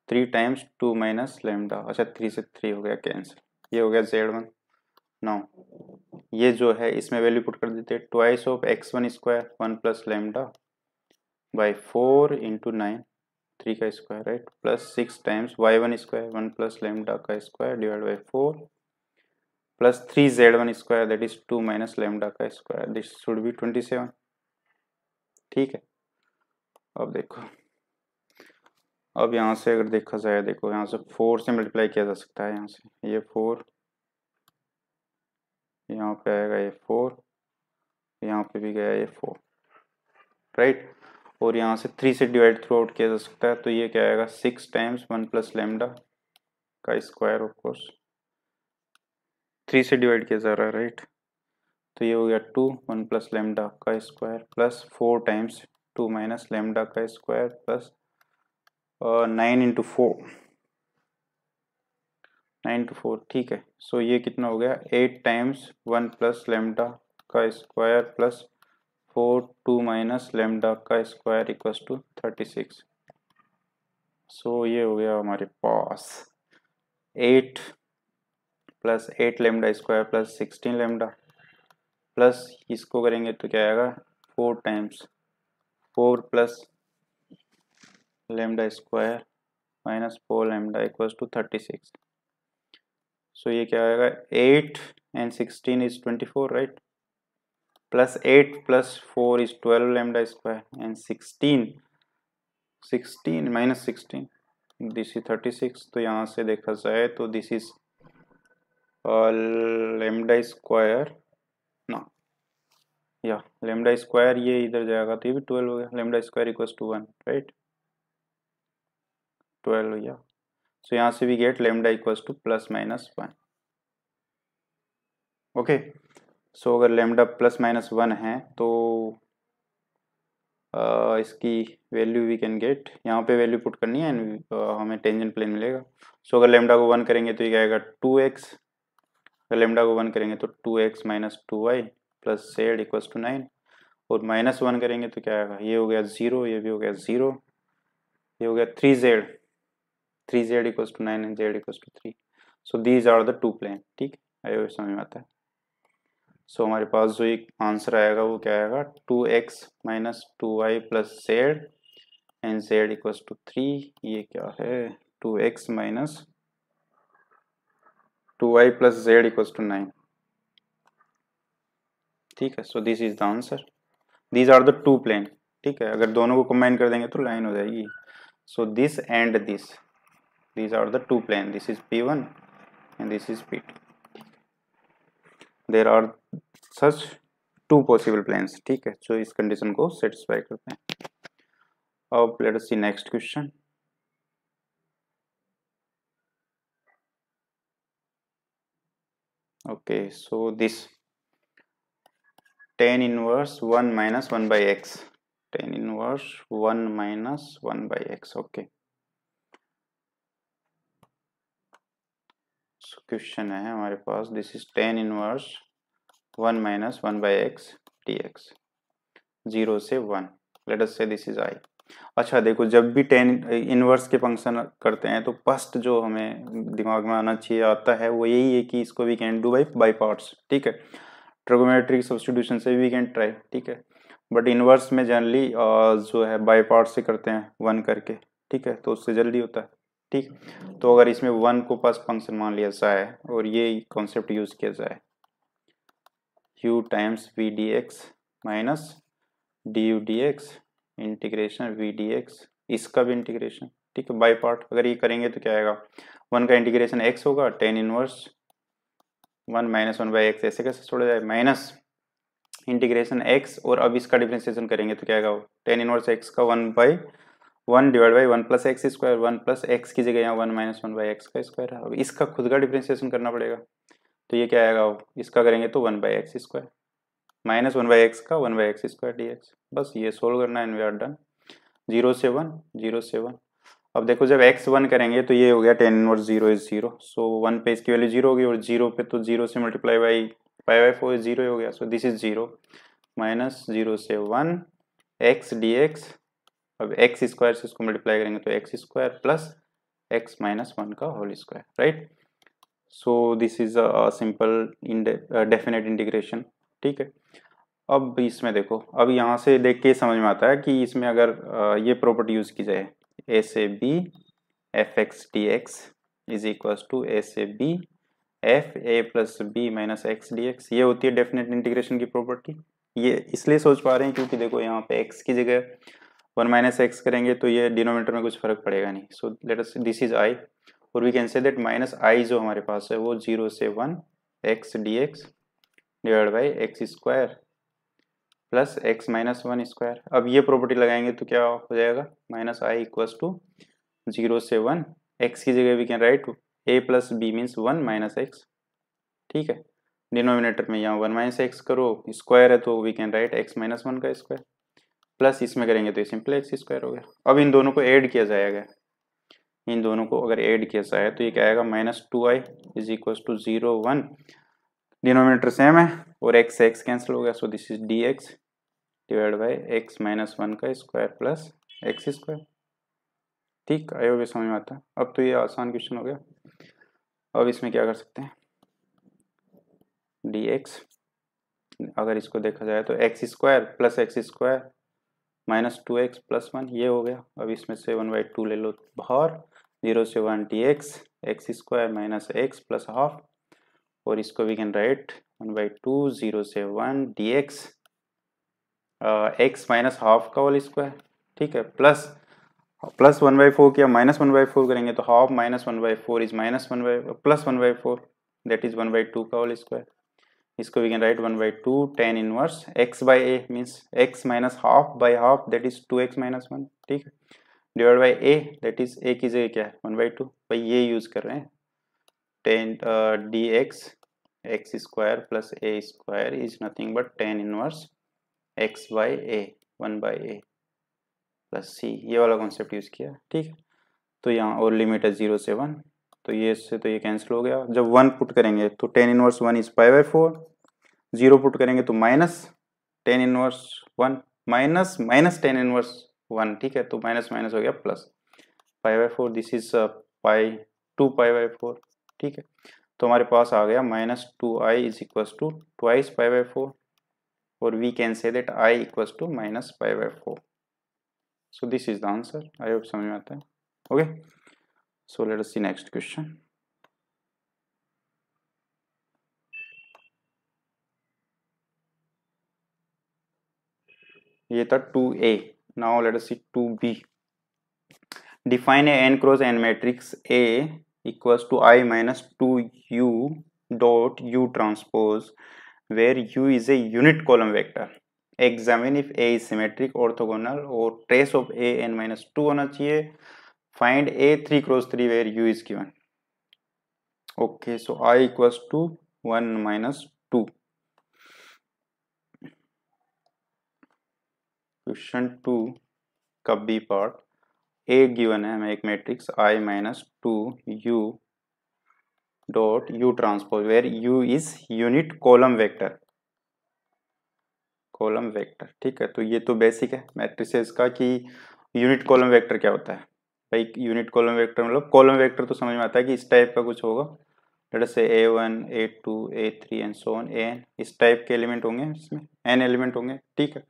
3 टाइम्स 2 माइनस लेमडा, अच्छा 3 से 3 हो गया कैंसिल, ये हो गया z1। नाउ ये जो है इसमें वैल्यू पुट कर देते हैं, twice of x1 square 1 plus lambda by 4 into 9 3 का square right, plus 6 times y1 square 1 plus lambda का square divide by 4 plus 3z1 square that is 2 minus lambda का स्क्वायर, दिस शुड बी 27। ठीक है, अब देखो, अब यहाँ से अगर देखा जाए, देखो यहाँ से 4 से मल्टीप्लाई किया जा सकता है, यहाँ से ये 4, यहाँ पे आएगा ये 4, यहाँ पे भी गया ये 4 राइट, और यहाँ से 3 से डिवाइड थ्रू आउट किया जा सकता है, तो ये क्या आएगा 6 टाइम्स 1 प्लस लेमडा का स्क्वायर ऑफ कोर्स 3 से डिवाइड किया जा रहा है राइट, तो ये हो गया 2 1 प्लस लेमडा का square plus 4 times 2 minus lambda का स्क्वायर प्लस 9 इंटू 4 9 टू 4, ठीक है, सो ये कितना हो गया 8 टाइम्स 1 प्लस लेमडा का स्क्वायर प्लस 4 2 माइनस लेमडा का स्क्वायर इक्वल्स टू 36। सो ये हो गया हमारे पास 8 plus 8 lambda square plus 16 lambda plus इसको करेंगे तो क्या आएगा 4 times 4 plus lambda square minus 4 lambda equals to 36। So ये क्या आएगा 8 and 16 is 24 right, plus 8 plus 4 is 12 lambda square and 16 16 minus 16, this is 36। तो यहाँ से देखा जाए तो दिस इज लेमडा स्क्वायर ना, या लेमडा स्क्वायर ये इधर जाएगा तो ये भी 12 हो गया। Lambda square equals to 1, right, 12 हो गया। सो यहाँ से we get lambda equals to plus minus 1। Okay, so अगर लेमडा प्लस माइनस 1 है तो इसकी वैल्यू वी कैन गेट, यहाँ पे वैल्यू पुट करनी है एंड हमें टेंजेंट प्लेन मिलेगा। सो अगर लेमडा को 1 करेंगे तो ये क्या आएगा 2x, अगर लेमडा को 1 करेंगे तो 2x minus 2y plus z equals to 9, और माइनस 1 करेंगे तो क्या आएगा, ये हो गया 0, ये भी हो गया 0, ये हो गया 3z, 3z equals to 9 and z equals to 3। So these are the two plane. ठीक है, आइए समझ में आता है। सो हमारे पास जो एक आंसर आएगा वो क्या आएगा, 2x minus 2y plus z and z equals to 3। ये क्या है, 2x minus 2y plus z equals to 9। ठीक है, so this is the answer, these are the two plane. ठीक है, अगर दोनों को कंबाइन कर देंगे तो लाइन हो जाएगी। So this and this, these are the two plane, this is P1 and this is P2। there are such two possible planes। ठीक है, so इस कंडीशन को सेटिस्फाई करते हैं। अब let us see next question. Okay, so this tan inverse 1 minus 1 by x, tan inverse 1 minus 1 by x। Okay, question है हमारे पास, this is tan inverse 1 minus 1 by x dx, 0 से 1, late us से this is i। अच्छा देखो, जब भी tan inverse के फंक्शन करते हैं तो फर्स्ट जो हमें दिमाग में आना चाहिए, आता है, वो यही है कि इसको we can do by parts. ठीक है, ट्रिगोनोमेट्रिक सब्स्टिट्यूशन से वी कैन ट्राई। ठीक है, बट इनवर्स में जनरली जो है बाई पार्ट से करते हैं 1 करके। ठीक है, तो उससे जल्दी होता है। ठीक, तो अगर इसमें 1 को फर्स्ट फंक्शन मान लिया जाए और ये कॉन्सेप्ट यूज किया जाए, u times v d x minus d u d x integration v d x, इसका भी इंटीग्रेशन। ठीक है, बाय पार्ट अगर ये करेंगे तो क्या आएगा, 1 का इंटीग्रेशन x होगा, tan inverse 1 minus 1 by x, ऐसे कैसे छोड़ा जाए, माइनस इंटीग्रेशन x, और अब इसका डिफ्रेंसिएशन करेंगे तो क्या आएगा, tan इनवर्स x का 1 divide by 1 plus x square, 1 plus x की जगह यहाँ 1 माइनस 1 बाई एक्स का स्क्वायर है। अब इसका खुद का डिफ्रेंसिएशन करना पड़ेगा, तो ये क्या आएगा, इसका करेंगे तो 1 by x square minus 1 by x का 1 by x square D x. बस ये सोल्व करना है एंड वी आर डन। 0 से 1, 0 से 1। अब देखो, जब x 1 करेंगे तो ये हो गया tan इनवर्स 0 इज 0, सो 1 पे इसकी वैल्यू 0 होगी, और 0 पे तो 0 से मल्टीप्लाई बाई पाई बाई 4 0 हो गया। सो दिस इज 0 माइनस 0 से 1 x डी एक्स। अब एक्स स्क्वायर से इसको मल्टीप्लाई करेंगे तो x square plus x minus 1 का whole square, right. So this is a simple definite integration. ठीक है, अब इसमें देखो, अब यहाँ से देख के समझ में आता है कि इसमें अगर ये प्रॉपर्टी यूज की जाए, ए से b f x d x is equal to a से b f a plus b minus x d x, ये होती है डेफिनेट इंटीग्रेशन की प्रॉपर्टी। ये इसलिए सोच पा रहे हैं क्योंकि देखो, यहाँ पे एक्स की जगह 1 माइनस एक्स करेंगे तो ये डिनोमिनेटर में कुछ फर्क पड़ेगा नहीं। So let us, this is I, और we can say that minus I जो हमारे पास है वो 0 से 1 x d x divide by x square plus x minus 1 square. अब ये प्रॉपर्टी लगाएंगे तो क्या हो जाएगा, माइनस आई इक्वल्स टू 0 से 1 एक्स की जगह we can write a plus b means 1 minus x. ठीक है, डिनोमिनेटर में यहाँ 1 माइनस एक्स करो, स्क्वायर है तो we can write x minus 1 का स्क्वायर, प्लस इसमें करेंगे तो ये सिंपल एक्स स्क्वायर हो गया। अब इन दोनों को ऐड किया जाएगा, इन दोनों को अगर ऐड किया जाए तो ये क्या आएगा, minus 2i is equal to 0 1, denominator same है और एक्स एक्स कैंसिल हो गया। So this is d x divide by x minus 1 का स्क्वायर प्लस एक्स स्क्वायर। ठीक, आई होगा, समझ में आता है। अब तो ये आसान क्वेश्चन हो गया। अब इसमें क्या कर सकते हैं, डी एक्स अगर इसको देखा जाए तो x square plus x square minus 2x plus 1, ये हो गया। अब इसमें से 1/2 ले लो बाहर, 0 से 1 D x x square minus x plus half, और इसको वी कैन राइट 1/2 0 से 1 D x x minus half का होल स्क्वायर। ठीक है, प्लस प्लस 1/4 किया माइनस 1/4 करेंगे तो half minus 1/4 is minus 1/, plus 1/4 that is 1/2 का होल स्क्वायर। इसको we can write 1/2 tan inverse x by a means x minus half by half that is 2x minus 1, ठीक है, divide by a that is a की जगह क्या है 1/2, भाई ये यूज कर रहे हैं tan dx x square plus a square is nothing but tan inverse x by a 1/a plus c, ये वाला कॉन्सेप्ट यूज किया, ठीक है। तो यहाँ और लिमिट है 0 से 1, तो ये इससे तो ये कैंसिल हो गया। जब 1 पुट करेंगे तो tan इनवर्स 1 इज π/4, 0 पुट करेंगे तो minus tan inverse 1 minus minus tan inverse 1, ठीक है, तो माइनस माइनस हो गया प्लस π/4, दिस इज पाई 2 π/4, ठीक है। तो हमारे पास आ गया -2i is equals to twice π/4 और we can say that i equals to -π/4। So this is the answer, I hope समझ में आता है। Okay, so let us see next question. ये था 2a, now let us see 2b। Define a n cross n matrix A equals to I minus 2u dot u transpose where u is a unit column vector. Examine if A is symmetric, orthogonal और trace of A n minus 2 होना चाहिए. Find A 3 cross 3 where u is given. Okay, so I equals to 1 minus 2. Question 2 का B part. A given है हमें एक matrix I minus 2u dot u transpose where u is unit column vector, column vector, ठीक है। तो ये तो basic है मैट्रिसेस का कि यूनिट कॉलम वेक्टर क्या होता है। भाई यूनिट कॉलम वेक्टर मतलब कॉलम वेक्टर तो समझ में आता है कि इस टाइप का कुछ होगा, लेट अस से a1 a2 a3 and so on an, इस टाइप के एलिमेंट होंगे, इसमें n एलिमेंट होंगे, ठीक है।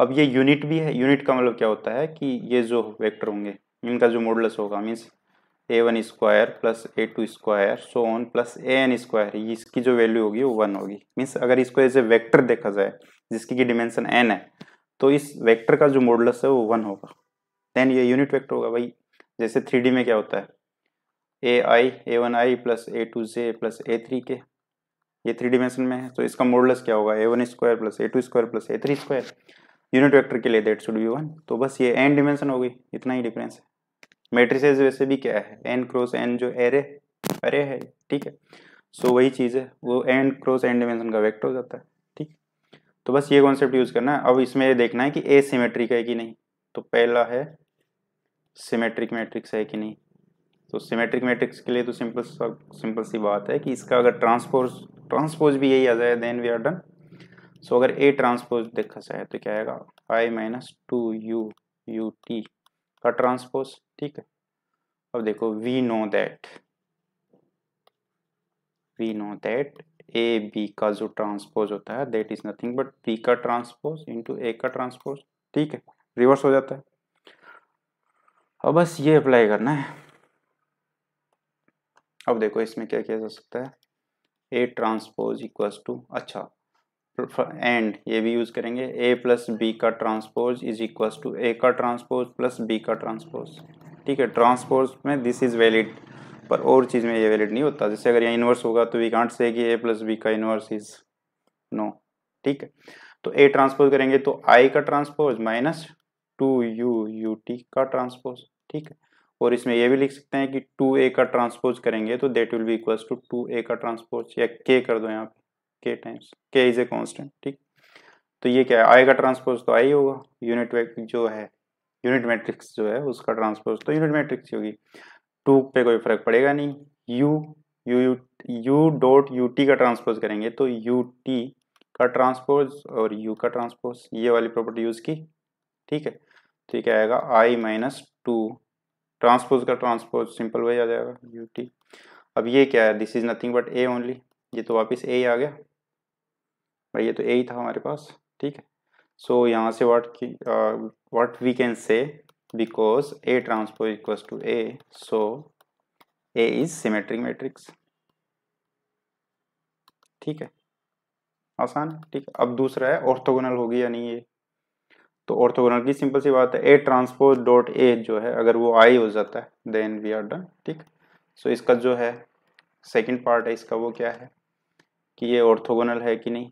अब ये यूनिट भी है, यूनिट का मतलब क्या होता है कि ये जो वेक्टर होंगे इनका जो मॉडुलस होगा means a1 square plus a2 square so on plus an square, इसकी जो वैल्यू होगी वो 1 होगी। मीन्स अगर इसको एज ए वेक्टर देखा जाए जिसकी की डिमेंशन n है तो इस वेक्टर का जो मॉडुलस है वो 1 होगा, देन ये यूनिट वेक्टर होगा। भाई जैसे 3D में क्या होता है a1i plus a2j plus a3 के, ये 3 डिमेंशन में है तो इसका मॉडुलस क्या होगा a1 square plus a2 square plus a3 square. Unit vector के लिए दैट शुड बी 1, तो बस ये n डिमेंशन हो गई, इतना ही डिफरेंस है। मैट्रिसेस वैसे भी क्या है n क्रॉस n जो एरे है, ठीक है। सो वही चीज़ है, वो n क्रॉस n डिमेंशन का वेक्टर हो जाता है, ठीक। तो बस ये कॉन्सेप्ट यूज करना है। अब इसमें ये देखना है कि ए सिमेट्रिक है कि नहीं। तो पहला है सिमेट्रिक मैट्रिक्स है कि नहीं। तो सिमेट्रिक मैट्रिक्स के लिए तो सिंपल सी बात है कि इसका अगर ट्रांसपोज भी यही आ जाए then we are done. So अगर ए ट्रांसपोज देखा जाए तो क्या आएगा i माइनस 2u ut का ट्रांसपोज, ठीक है। अब देखो we know that a b का जो ट्रांसपोज होता है that is nothing but b का ट्रांसपोज इंटू ए का ट्रांसपोज, ठीक है, रिवर्स हो जाता है। अब बस ये अप्लाई करना है। अब देखो इसमें क्या किया जा सकता है, ए ट्रांसपोज इक्वल्स टू, अच्छा एंड ये भी यूज करेंगे, ए प्लस बी का ट्रांसपोज इज इक्वल्स टू ए का ट्रांसपोज प्लस बी का ट्रांसपोज, ठीक है। ट्रांसपोज में दिस इज वैलिड पर और चीज में ये वैलिड नहीं होता। जैसे अगर यहाँ इनवर्स होगा तो वी कांट से कि ए प्लस बी का इनवर्स इज नो, ठीक है। तो ए ट्रांसपोज करेंगे तो आई का ट्रांसपोज माइनस 2u ut का ट्रांसपोज, ठीक है। और इसमें ये भी लिख सकते हैं कि 2a का ट्रांसपोज करेंगे तो that will be equals to 2a का ट्रांसपोज, या k कर दो यहाँ पे, k times k is a constant, ठीक। तो ये क्या है, i का ट्रांसपोज तो i होगा, यूनिट जो है यूनिट मैट्रिक्स जो है उसका ट्रांसपोज तो यूनिट मैट्रिक्स होगी। 2 पे कोई फर्क पड़ेगा नहीं, u डॉट ut का ट्रांसपोज करेंगे तो ut का ट्रांसपोज और u का ट्रांसपोज, ये वाली प्रॉपर्टी यूज की, ठीक है। तो ये क्या आएगा i माइनस 2 ट्रांसपोज का ट्रांसपोज सिंपल वही आ जाएगा ut। अब ये क्या है, this is nothing but a only, ये तो वापस a ही आ गया भाई, ये तो a ही था हमारे पास, ठीक है। सो यहाँ से what we can say because a transpose equals to a, so a is symmetric matrix, ठीक है, आसान है, ठीक है। अब दूसरा है ऑर्थोगोनल होगी या नहीं ये। तो ऑर्थोगोनल की सिंपल सी बात है, ए ट्रांसपोज डॉट ए जो है अगर वो आई हो जाता है देन वी आर डन। ठीक, सो इसका जो है सेकंड पार्ट है इसका वो क्या है कि ये ऑर्थोगोनल है कि नहीं।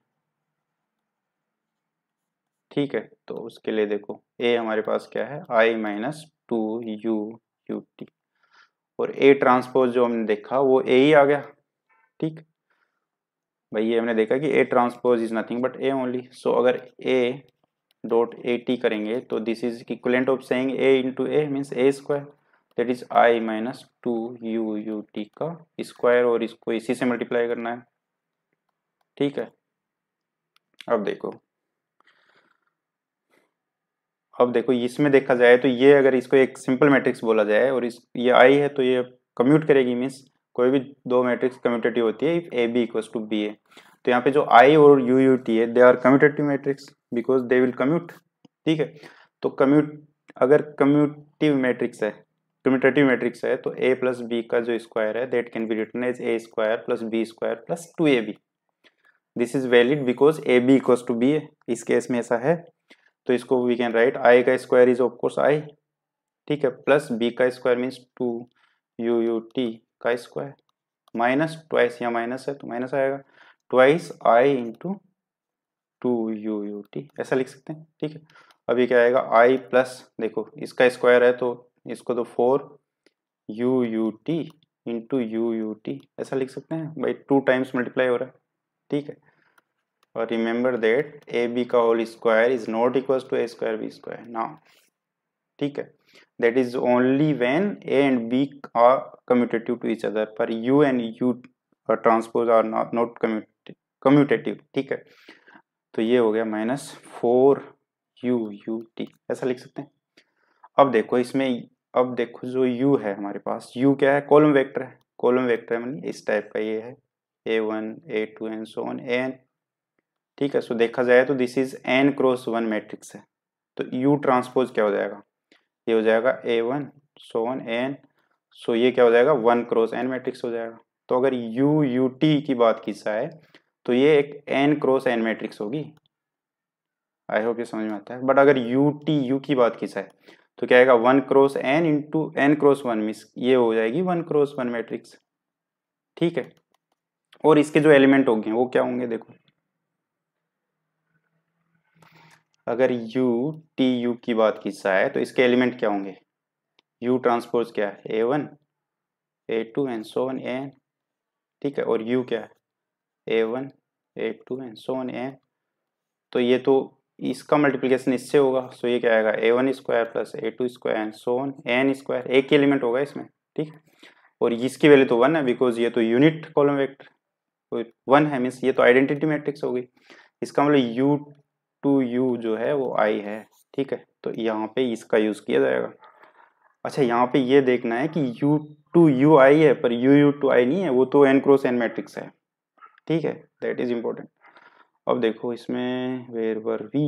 ठीक है, तो उसके लिए देखो ए हमारे पास क्या है I minus two u u T, और ए ट्रांसपोज जो हमने देखा वो ए ही आ गया। ठीक भाई, ये हमने देखा कि a transpose is nothing but a only. So अगर ए डॉट ए टी करेंगे तो this is equivalent of saying a into a means a square, that is I minus two u u T का square, और इसको इसी से multiply करना है। ठीक है, अब देखो इसमें देखा जाए तो ये अगर इसको एक सिंपल मैट्रिक्स बोला जाए और इस ये आई है तो ये कम्यूट करेगी, मीन्स कोई भी दो मैट्रिक्स कम्यूटेटिव होती है if a b equals to B a. तो यहाँ पे जो आई और यू यू टी है they are commutative matrix because they will commute. ठीक है, तो कम्यूट अगर कम्यूटेटिव मैट्रिक्स है तो ए प्लस बी का जो स्क्वायर है that can be written as a square plus b square plus two a b. This is valid because a b equals to B a, इस केस में ऐसा है। तो इसको वी कैन राइट आई का square is of course I, ठीक है, plus b का square means two u u T का स्क्वायर माइनस ट्वाइस, यहाँ माइनस है तो माइनस आएगा, twice I into two u u T, ऐसा लिख सकते हैं। ठीक है, अब ये क्या आएगा आई प्लस देखो इसका स्क्वायर है तो इसको तो four u u T into you u T ऐसा लिख सकते हैं भाई, टू टाइम्स मल्टीप्लाई हो रहा है। ठीक है, और रिमेंबर दैट ए बी का whole square is not equal to a square b square now. ठीक है, that is only when a and b are commutative to each other, पर u and u transpose are not commutative. ठीक है, तो ये हो गया minus four u u T ऐसा लिख सकते हैं। अब देखो इसमें, अब देखो जो u है हमारे पास, u क्या है कॉलम वेक्टर है, कॉलम वेक्टर है मानी इस टाइप का ये है a1 a2 and so on an। ठीक है, सो देखा जाए तो this is n cross 1 matrix है, तो u ट्रांसपोज क्या हो जाएगा, ये हो जाएगा a1 सो ऑन an, सो ये क्या हो जाएगा 1 क्रॉस n मैट्रिक्स हो जाएगा। तो अगर u ut की बात की जाए तो ये एक n क्रॉस n मैट्रिक्स होगी। आई होप ये समझ में आता है। बट अगर u की बात की जाए तो क्या आएगा 1 cross n into n cross 1 means ये हो जाएगी 1 क्रॉस 1 मैट्रिक्स। ठीक है, और इसके जो एलिमेंट होंगे वो क्या होंगे देखो, अगर u की बात की जाए तो इसके एलिमेंट क्या होंगे, u ट्रांसपोज क्या है a1 a2 and so on an। ठीक है, और u क्या है a1 a2 and so on an, तो ये तो इसका मल्टीप्लिकेशन इससे होगा, सो ये क्या आएगा a1 square plus a2 square and so on n square, एक ही एलिमेंट होगा इसमें। ठीक, और इसकी वैल्यू तो 1 है बिकॉज ये तो यूनिट कॉलम वेक्टर तो 1 है, मीन्स ये तो आइडेंटिटी मैट्रिक्स होगी, इसका मतलब u टू u जो है वो i है। ठीक है, तो यहाँ पे इसका यूज किया जाएगा। अच्छा, यहाँ पे ये देखना है कि u टू u i है पर u टू i नहीं है, वो तो n क्रॉस n मैट्रिक्स है। ठीक है, दैट इज इम्पोर्टेंट। अब देखो इसमें वेयर वर वी,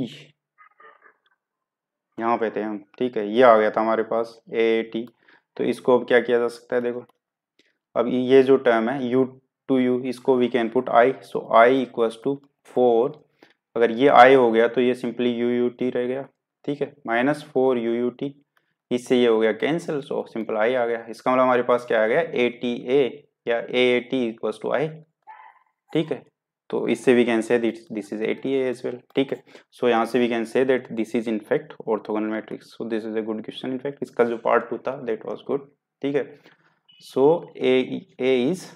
यहाँ पे थे हम। ठीक है, ये आ गया था हमारे पास ए टी, तो इसको अब क्या किया जा सकता है देखो, अब ये जो टर्म है u टू u इसको we can put i, so i equals to 4, अगर ये i हो गया तो ये सिंपली u u t रह गया। ठीक है, माइनस 4 u u t, इससे ये हो गया कैंसिल, सो सिंपल i आ गया। इसका मतलब हमारे पास क्या आ गया ए टी ए या a t equals to i। ठीक है, तो इससे we can say this is ATA as well. ठीक है, सो यहाँ से we can say that this is in fact orthogonal matrix, so this is a good question. In fact इसका जो पार्ट 2 था दैट वाज गुड। ठीक है, सो ए is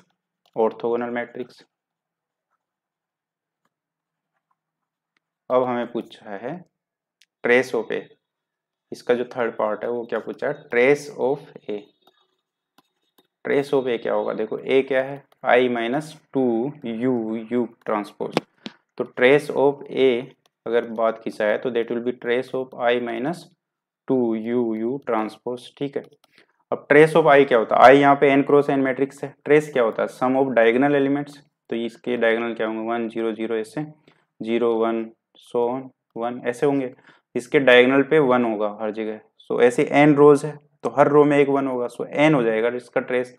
orthogonal matrix. अब हमें पूछा है ट्रेस ऑफ ए, इसका जो थर्ड पार्ट है वो क्या पूछा है, trace of a. Trace of a क्या होगा देखो, ए क्या है I minus two u u transpose, तो ट्रेस ऑफ ए अगर बात की जाए तो that will be trace of I minus two u u transpose. ठीक है, अब ट्रेस ऑफ आई क्या होता है, आई यहाँ पे n क्रॉस n मैट्रिक्स है, ट्रेस क्या होता है सम ऑफ डायगोनल एलिमेंट्स, तो इसके डायगोनल क्या होंगे 1 0 0 ऐसे 0 1 सो ऑन 1 ऐसे होंगे, इसके डायगोनल पे 1 होगा हर जगह, सो ऐसे n रोज है तो हर रो में एक 1 होगा, सो n हो जाएगा इसका ट्रेस।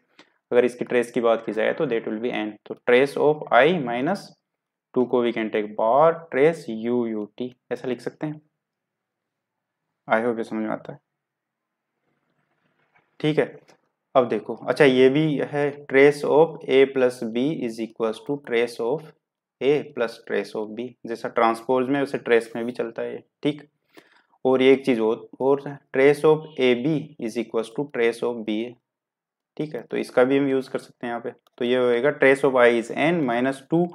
अगर इसकी ट्रेस की बात की जाए तो देट विल बी n, तो ट्रेस ऑफ i माइनस 2 को we can take bar trace u u t ऐसा लिख सकते हैं। आई होप ये समझ में आता है, ठीक है। अब देखो, अच्छा ये भी है, trace of a plus b is equal to trace of a plus trace of b, जैसा ट्रांसपोज में वैसे ट्रेस में भी चलता है, ठीक। और एक चीज और trace of a b is equal to trace of b a, ठीक है। तो इसका भी हम यूज कर सकते हैं यहाँ पे। तो ये होएगा trace of I is n minus two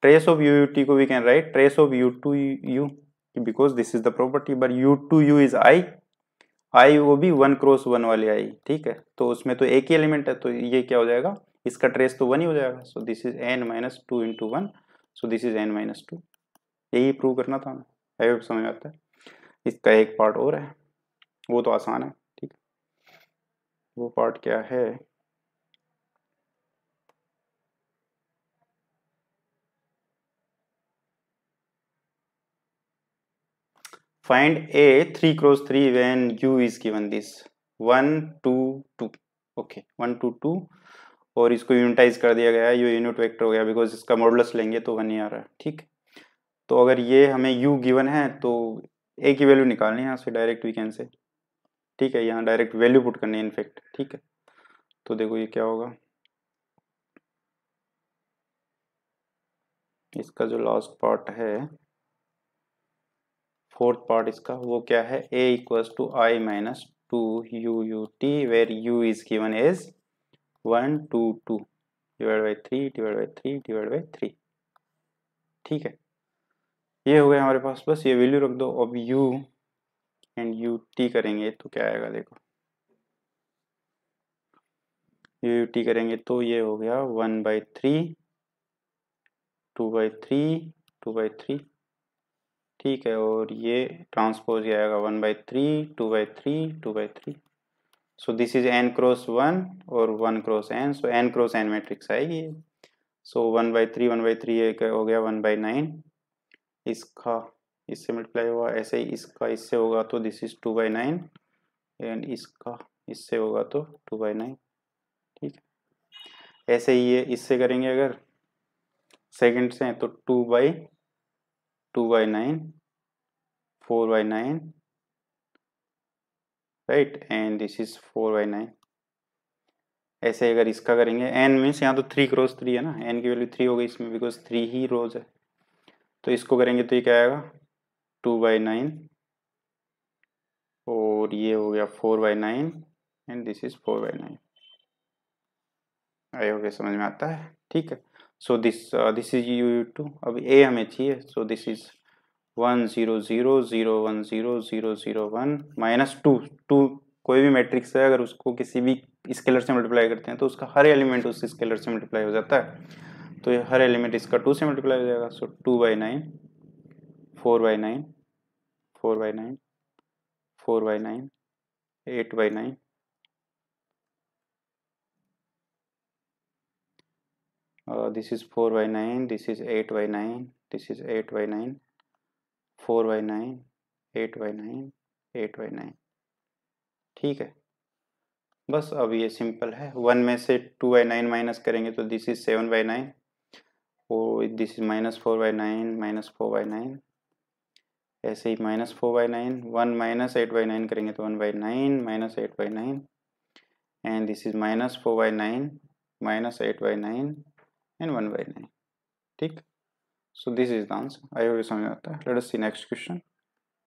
trace of u T को we can write trace of u two u, because this is the property, but u two u is I, I वो भी 1x1 वाली आई, ठीक है। तो उसमें तो एक ही एलिमेंट है, तो ये क्या हो जाएगा, इसका ट्रेस तो 1 ही हो जाएगा। सो this is n minus two into one, so this is n minus two. यही प्रूव करना था हमें, आई होप समझ आता है। इसका एक पार्ट और है, वो तो आसान है, ठीक है। वो पार्ट क्या है, find a 3x3 when u is given this 1 2 2, okay 1 2 2, और इसको यूनिटाइज कर दिया गया है, ये यूनिट वेक्टर हो गया, बिकॉज इसका मॉडुलस लेंगे तो 1 ही आ रहा है, ठीक। तो अगर ये हमें u गिवन है तो a की वैल्यू निकालनी है यहाँ से डायरेक्ट वी कैन से, ठीक है। यहाँ डायरेक्ट वैल्यू पुट करनी है इनफेक्ट, ठीक है। तो देखो ये क्या होगा, इसका जो लास्ट पार्ट है, फोर्थ पार्ट इसका, वो क्या है, a equals to I minus two u u t where u is given as 1 2 2 divide by 3 divide by 3 divide by 3, ठीक है। ये हो गया हमारे पास, बस ये वैल्यू रख दो। अब u एंड यू टी करेंगे तो क्या आएगा, देखो यू टी करेंगे तो ये हो गया 1/3 2/3 2/3, ठीक है। और ये ट्रांसपोज ये आएगा 1/3 2/3 2/3। सो दिस इज n×1 और 1×n, सो n×n मैट्रिक्स आएगी। सो 1/3 1/3 हो गया 1/9, इसका इससे मल्टीप्लाई हुआ, ऐसे ही इसका इससे होगा तो दिस इज 2/9, एंड इसका इससे होगा तो 2/9, ठीक है। ऐसे ही ये इससे करेंगे अगर सेकंड से तो 2/9 4/9, राइट, एंड दिस इज 4/9। ऐसे अगर इसका करेंगे, n मीन्स यहाँ तो 3×3 है ना, n की वैल्यू 3 हो गई इसमें, बिकॉज 3 ही रोज है। तो इसको करेंगे तो ये क्या आएगा 2/9, और ये हो गया 4/9, and this is 4/9। I hope समझ में आता है, ठीक है। So this is U two, अब ए हमें चाहिए, so this is 1 0 0 0 1 0 0 0 1 minus two two, कोई भी मैट्रिक्स है अगर उसको किसी भी स्केलर से मल्टीप्लाई करते हैं तो उसका हर एलिमेंट उस स्केलर से मल्टीप्लाई हो जाता है। तो ये हर एलिमेंट इसका 2 से मल्टीप्लाई हो जाएगा। सो 2/9 4/9 4/9 4/9 8/9, this is 4/9, this is 8/9, this is 8/9 4/9 8/9 8/9, ठीक है। बस अब ये सिंपल है, 1 में से 2/9 माइनस करेंगे तो दिस इज 7/9, और दिस इज माइनस 4/9 माइनस 4/9, ऐसे ही माइनस 4/9, 1 माइनस 8/9 करेंगे तो 1/9 minus 8/9, and this is minus 4/9 minus 8/9 and 1/9, ठीक। सो this is the answer. I hope समझ आता है। Late us see next question.